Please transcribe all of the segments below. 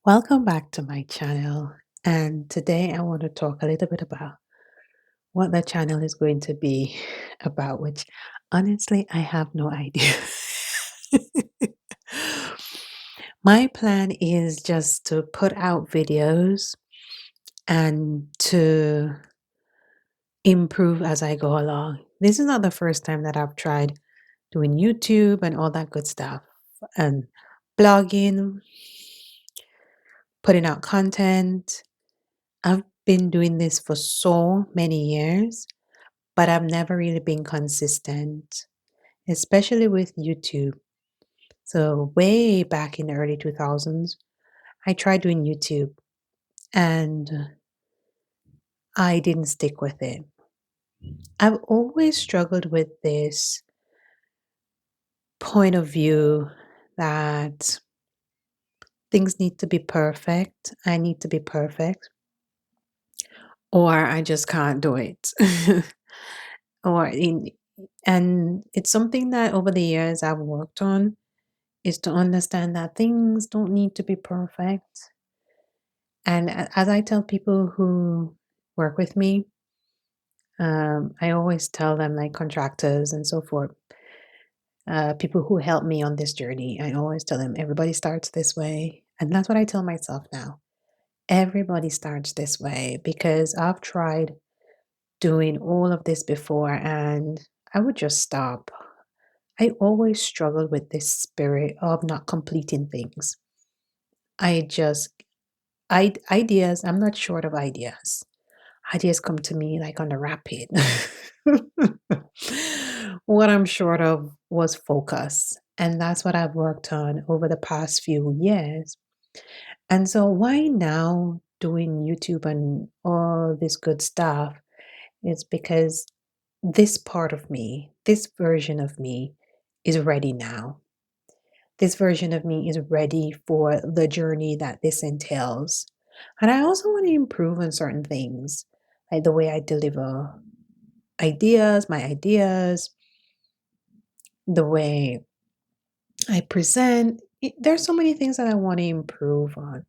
Welcome back to my channel. And today I want to talk a little bit about what the channel is going to be about, which honestly, I have no idea. My plan is just to put out videos and to improve as I go along. This is not the first time that I've tried doing YouTube and all that good stuff and blogging, putting out content. I've been doing this for so many years, but I've never really been consistent, especially with YouTube. So, way back in the early 2000s, I tried doing YouTube and I didn't stick with it. I've always struggled with this point of view that things need to be perfect. I need to be perfect, or I just can't do it. or in And it's something that over the years I've worked on is to understand that things don't need to be perfect. And as I tell people who work with me, I always tell them, like contractors and so forth, people who help me on this journey, I always tell them everybody starts this way. And that's what I tell myself now. Everybody starts this way because I've tried doing all of this before and I would just stop. I always struggled with this spirit of not completing things. I just ideas, I'm not short of ideas. Ideas come to me like on the rapid. What I'm short of was focus. And that's what I've worked on over the past few years. And so why now doing YouTube and all this good stuff is because this part of me, this version of me is ready now. This version of me is ready for the journey that this entails. And I also want to improve on certain things, like the way I deliver my ideas, the way I present. There's so many things that I want to improve on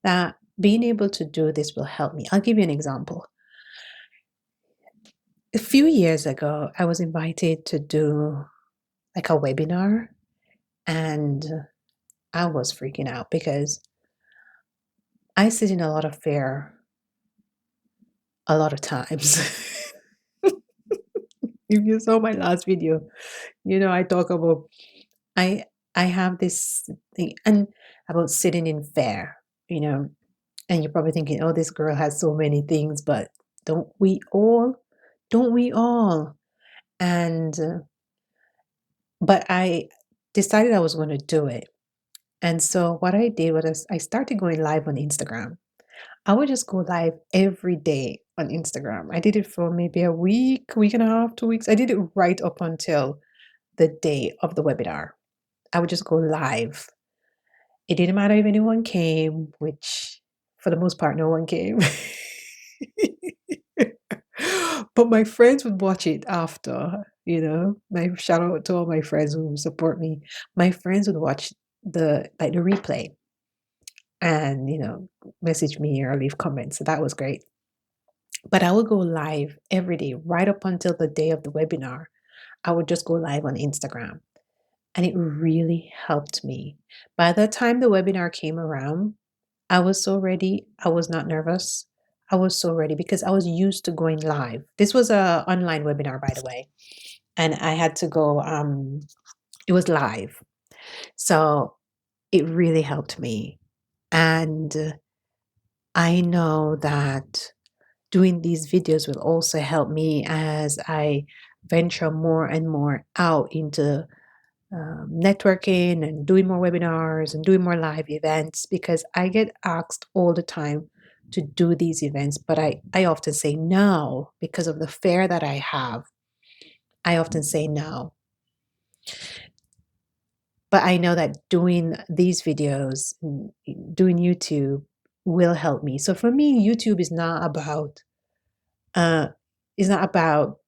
that being able to do this will help me. I'll give you an example. A few years ago, I was invited to do like a webinar, and I was freaking out because I sit in a lot of fear a lot of times. If you saw my last video, I talk about I I have this thing and about sitting in fear, you know, and you're probably thinking, "Oh, this girl has so many things," but don't we all? Don't we all? And but I decided I was going to do it. And so what I did was I started going live on Instagram. I would just go live every day on Instagram. I did it for maybe a week and a half, 2 weeks. I did it right up until the day of the webinar. I would just go live. It didn't matter if anyone came, which for the most part, no one came. But my friends would watch it after, My shout out to all my friends who support me. My friends would watch the replay and, message me or leave comments. So that was great. But I would go live every day, right up until the day of the webinar. I would just go live on Instagram. And it really helped me. By the time the webinar came around, I was so ready. I was not nervous. I was so ready because I was used to going live. This was a online webinar, by the way, and I had to go. It was live, so it really helped me. And I know that doing these videos will also help me as I venture more and more out into networking and doing more webinars and doing more live events because I get asked all the time to do these events, but I often say no because of the fear that I have. I often say no. But I know that doing these videos, doing YouTube will help me. So for me, YouTube uh is not about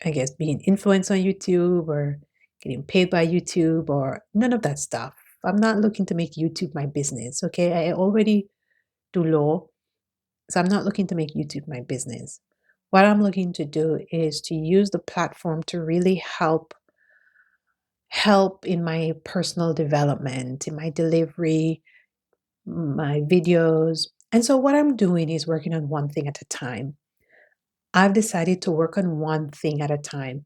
I guess being influenced on YouTube or getting paid by YouTube or none of that stuff. I'm not looking to make YouTube my business, okay? I already do law, so I'm not looking to make YouTube my business. What I'm looking to do is to use the platform to really help in my personal development, in my delivery, my videos. And so what I'm doing is working on one thing at a time. I've decided to work on one thing at a time.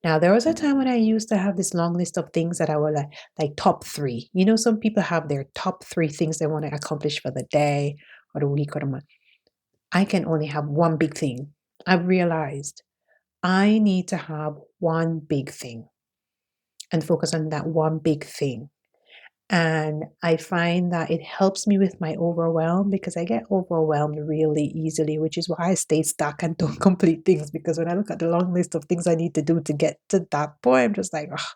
Now, there was a time when I used to have this long list of things that I were like top three. You know, some people have their top three things they want to accomplish for the day or the week or the month. I can only have one big thing. I've realized I need to have one big thing and focus on that one big thing. And I find that it helps me with my overwhelm because I get overwhelmed really easily, which is why I stay stuck and don't complete things. Because when I look at the long list of things I need to do to get to that point, I'm just like, oh,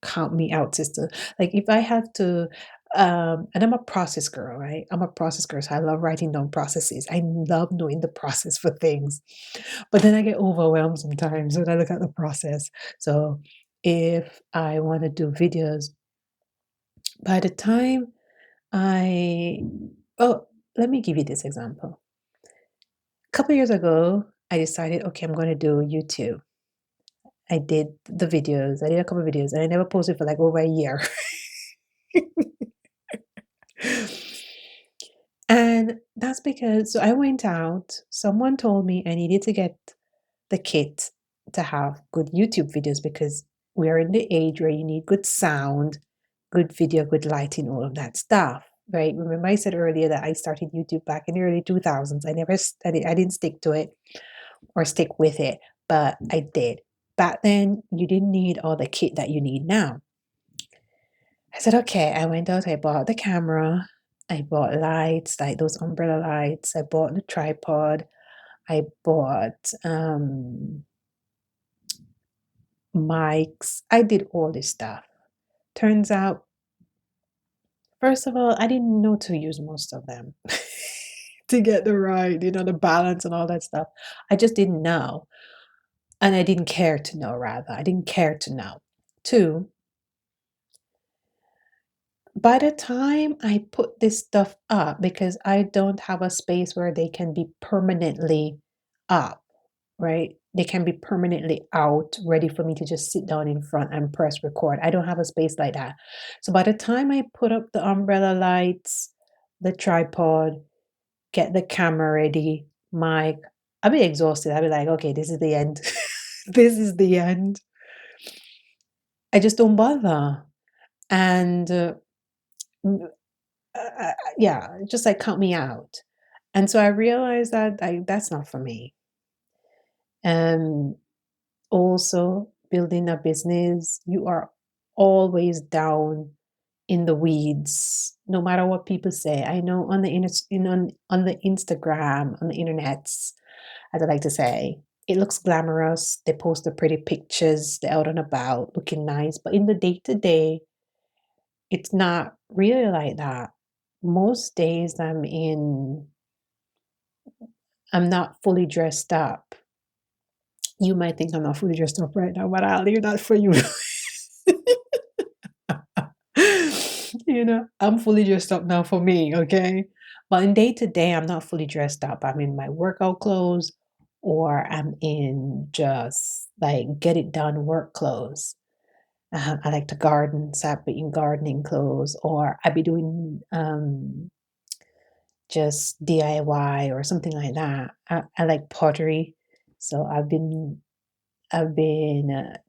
count me out, sister. Like if I have to, and I'm a process girl, right? I'm a process girl, so I love writing down processes. I love knowing the process for things, but then I get overwhelmed sometimes when I look at the process. So if I want to do videos, by the time I oh, let me give you this example. A couple years ago, I decided, okay, I'm going to do YouTube. I did the videos. I did a couple of videos, and I never posted for like over a year. And that's because so I went out, someone told me I needed to get the kit to have good YouTube videos because we're in the age where you need good sound, good video, good lighting, all of that stuff, right? Remember I said earlier that I started YouTube back in the early 2000s. I never studied, I didn't stick to it or stick with it, but I did. Back then, you didn't need all the kit that you need now. I said, okay, I went out, I bought the camera, I bought lights, like those umbrella lights, I bought the tripod, I bought mics, I did all this stuff. Turns out, first of all, I didn't know to use most of them to get the right, the balance and all that stuff. I just didn't know. And I didn't care to know, rather. I didn't care to know. Two, by the time I put this stuff up, because I don't have a space where they can be permanently up, right? They can be permanently out, ready for me to just sit down in front and press record. I don't have a space like that. So by the time I put up the umbrella lights, the tripod, get the camera ready, mic, I'll be exhausted. I'll be like, okay, this is the end. This is the end. I just don't bother. And yeah, just like count me out. And so I realized that that's not for me. And also, building a business, you are always down in the weeds, no matter what people say. I know on the on the Instagram, on the internets, as I like to say, it looks glamorous. They post the pretty pictures, they're out and about, looking nice. But in the day to day, it's not really like that. Most days I'm not fully dressed up. You might think I'm not fully dressed up right now, but I'll leave that for you. I'm fully dressed up now for me, okay? But in day to day, I'm not fully dressed up. I'm in my workout clothes or I'm in just like get it done work clothes. I like to garden, so I'd be in gardening clothes, or I'd be doing just DIY or something like that. I like pottery, so I've been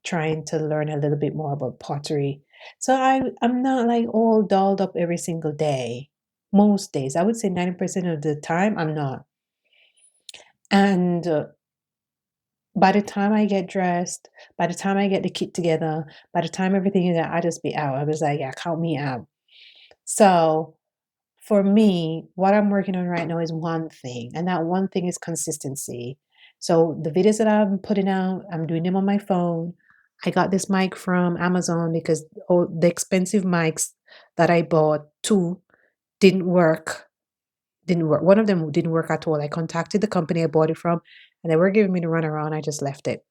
trying to learn a little bit more about pottery. So I'm not like all dolled up every single day. Most days, I would say 90% of the time, I'm not. And by the time I get dressed, by the time I get the kit together, by the time everything is out, I just be out. I was like, yeah, count me out. So for me, what I'm working on right now is one thing, and that one thing is consistency. So the videos that I'm putting out, I'm doing them on my phone. I got this mic from Amazon because the expensive mics that I bought, two, didn't work. Didn't work. One of them didn't work at all. I contacted the company I bought it from, and they were giving me the runaround. I just left it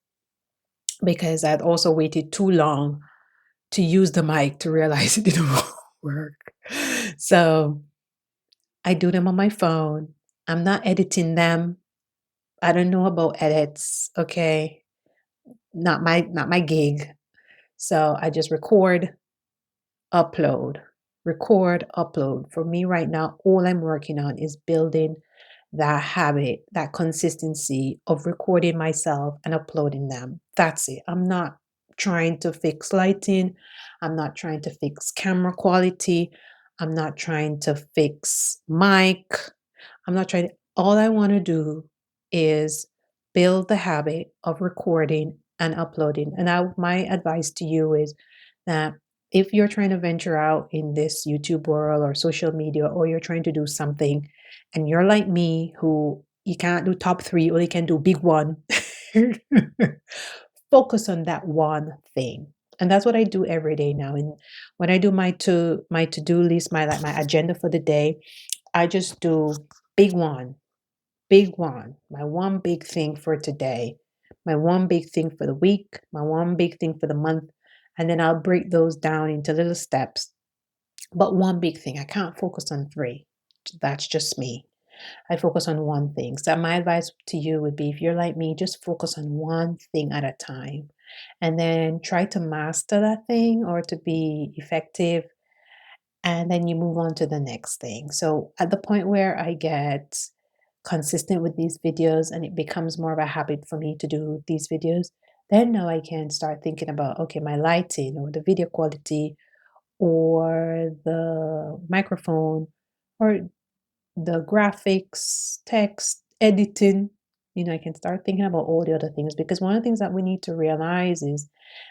because I'd also waited too long to use the mic to realize it didn't work. work. So I do them on my phone. I'm not editing them. I don't know about edits, okay? Not my gig. So I just record, upload, record, upload. For me right now, all I'm working on is building that habit, that consistency of recording myself and uploading them. That's it. I'm not trying to fix lighting. I'm not trying to fix camera quality. I'm not trying to fix mic. I'm not trying to, all I want to do is build the habit of recording and uploading. And my advice to you is that if you're trying to venture out in this YouTube world or social media, or you're trying to do something and you're like me, who you can't do top three, or you can do big one, focus on that one thing. And that's what I do every day now. And when I do my to-do list, my agenda for the day, I just do big one, big one, my one big thing for today, my one big thing for the week, my one big thing for the month. And then I'll break those down into little steps. But one big thing, I can't focus on three. That's just me. I focus on one thing. So my advice to you would be, if you're like me, just focus on one thing at a time and then try to master that thing or to be effective. And then you move on to the next thing. So at the point where I get consistent with these videos and it becomes more of a habit for me to do these videos, then now I can start thinking about, okay, my lighting or the video quality or the microphone or the graphics, text, editing. I can start thinking about all the other things, because one of the things that we need to realize is,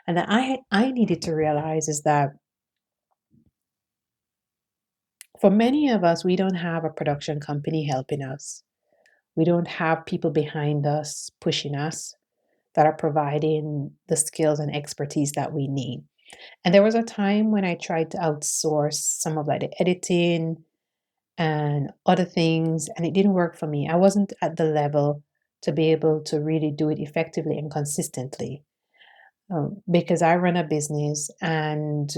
and that I needed to realize, is that for many of us, we don't have a production company helping us. We don't have people behind us pushing us that are providing the skills and expertise that we need. And there was a time when I tried to outsource some of like the editing and other things, and it didn't work for me. I wasn't at the level to be able to really do it effectively and consistently, because I run a business, and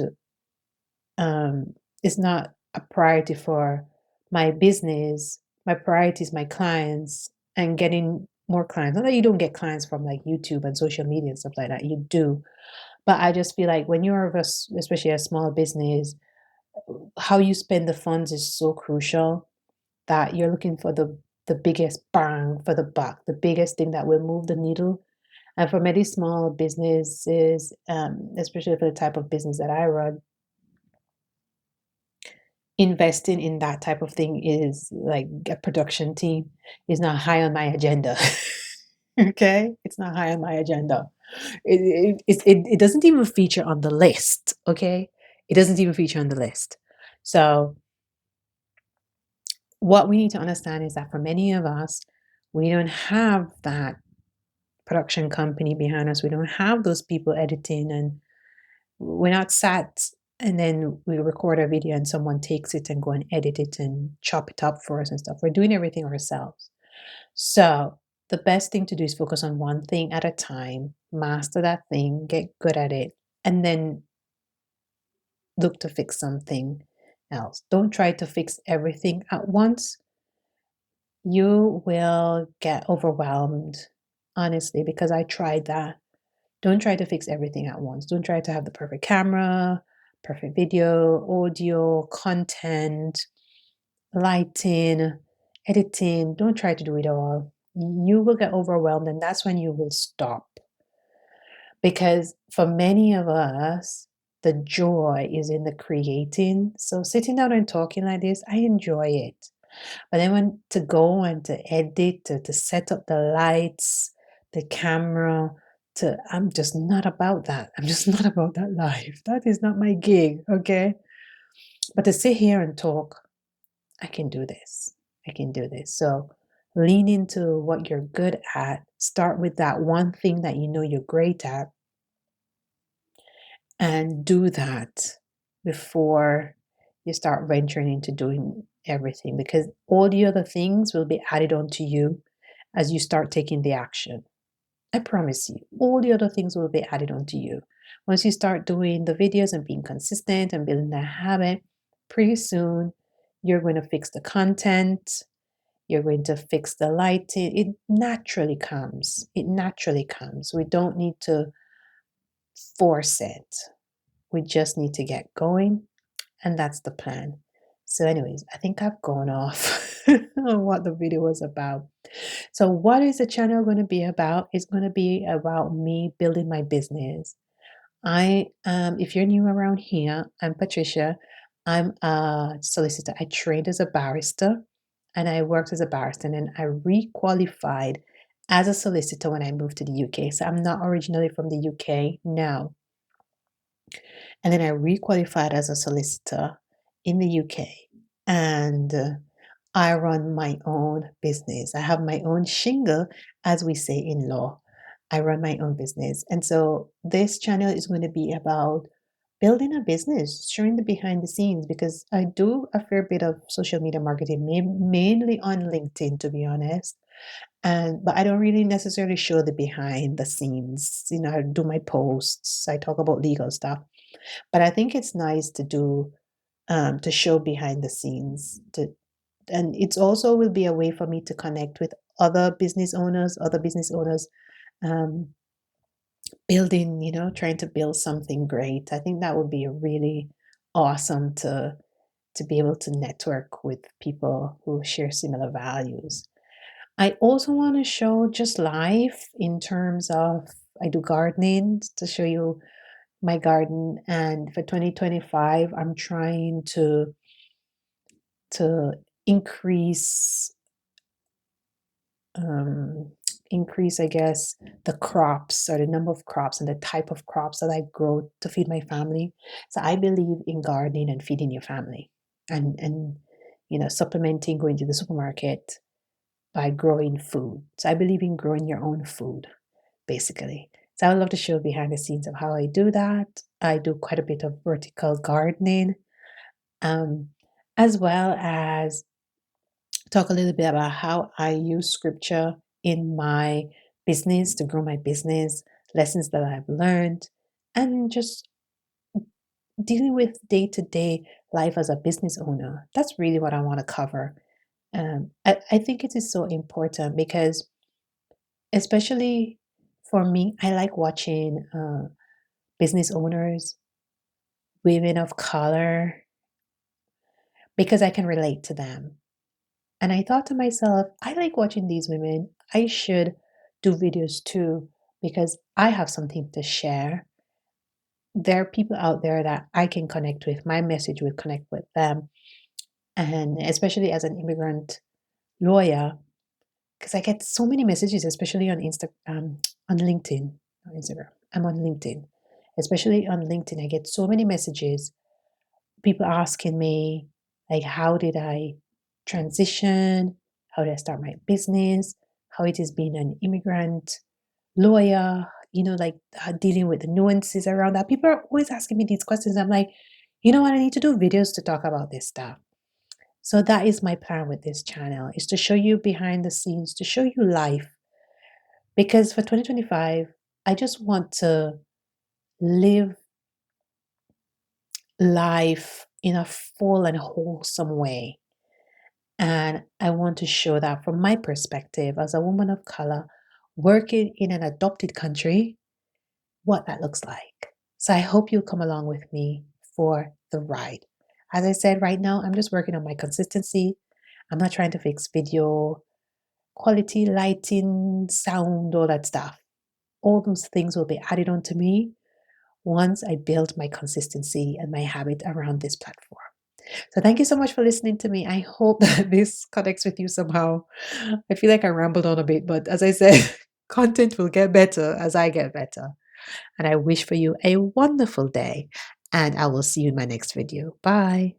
um, it's not a priority for my business. My priority is my clients and getting more clients. Not that you don't get clients from like YouTube and social media and stuff like that, you do. But I just feel like when you're especially a small business, how you spend the funds is so crucial, that you're looking for the biggest bang for the buck, the biggest thing that will move the needle. And for many small businesses, especially for the type of business that I run, investing in that type of thing is like a production team is not high on my agenda. Okay, it's not high on my agenda. It doesn't even feature on the list. Okay, it doesn't even feature on the list. So what we need to understand is that for many of us, we don't have that production company behind us. We don't have those people editing, and we're not sat and then we record a video and someone takes it and go and edit it and chop it up for us and stuff. We're doing everything ourselves. So the best thing to do is focus on one thing at a time, master that thing, get good at it, and then look to fix something else. Don't try to fix everything at once. You will get overwhelmed, honestly, because I tried that. Don't try to fix everything at once. Don't try to have the perfect camera, perfect video, audio, content, lighting, editing. Don't try to do it all. You will get overwhelmed, and that's when you will stop. Because for many of us, the joy is in the creating. So sitting down and talking like this, I enjoy it. But then when to go and to edit, to set up the lights, the camera, I'm just not about that. I'm just not about that life. That is not my gig, okay? But to sit here and talk, I can do this. I can do this. So lean into what you're good at. Start with that one thing that you know you're great at, and do that before you start venturing into doing everything, because all the other things will be added onto you as you start taking the action. I promise you, all the other things will be added onto you. Once you start doing the videos and being consistent and building that habit, pretty soon you're going to fix the content, you're going to fix the lighting. It naturally comes. It naturally comes. We don't need to force it. We just need to get going, and that's the plan. So, anyways, I think I've gone off on what the video was about. So, what is the channel going to be about? It's going to be about me building my business. If you're new around here, I'm Patricia. I'm a solicitor. I trained as a barrister and I worked as a barrister, and then I requalified as a solicitor when I moved to the UK. So I'm not originally from the UK now. And then I requalified as a solicitor in the UK. And I run my own business. I have my own shingle, as we say in law. I run my own business. And so this channel is going to be about building a business, showing the behind the scenes, because I do a fair bit of social media marketing, mainly on LinkedIn, to be honest. But I don't really necessarily show the behind the scenes. I do my posts, I talk about legal stuff. But I think it's nice to do to show behind the scenes. And it's also will be a way for me to connect with other business owners, um, building, trying to build something great. I think that would be really awesome to be able to network with people who share similar values. I also want to show just life in terms of I do gardening to show you my garden, and for 2025 I'm trying to increase um, increase, I guess, the crops or the number of crops and the type of crops that I grow to feed my family. So I believe in gardening and feeding your family, and supplementing, going to the supermarket by growing food. So I believe in growing your own food, basically. So I would love to show behind the scenes of how I do that. I do quite a bit of vertical gardening, um, as well as talk a little bit about how I use scripture in my business to grow my business, lessons that I've learned, and just dealing with day to day life as a business owner. That's really what I want to cover. I think it is so important because, especially for me, I like watching business owners, women of color, because I can relate to them. And I thought to myself, I like watching these women. I should do videos too because I have something to share. There are people out there that I can connect with. My message will connect with them. And especially as an immigrant lawyer, because I get so many messages, especially on LinkedIn, not Instagram. I'm on LinkedIn. Especially on LinkedIn, I get so many messages, people asking me, like, how did I transition? How did I start my business? How it is being an immigrant lawyer, like dealing with the nuances around that. People are always asking me these questions. I'm like, you know what? I need to do videos to talk about this stuff. So that is my plan with this channel, is to show you behind the scenes, to show you life. Because for 2025, I just want to live life in a full and wholesome way. And I want to show that from my perspective as a woman of color working in an adopted country, what that looks like. So I hope you'll come along with me for the ride. As I said, right now, I'm just working on my consistency. I'm not trying to fix video quality, lighting, sound, all that stuff. All those things will be added on to me once I build my consistency and my habit around this platform. So thank you so much for listening to me. I hope that this connects with you somehow. I feel like I rambled on a bit, but as I said, content will get better as I get better. And I wish for you a wonderful day, and I will see you in my next video. Bye.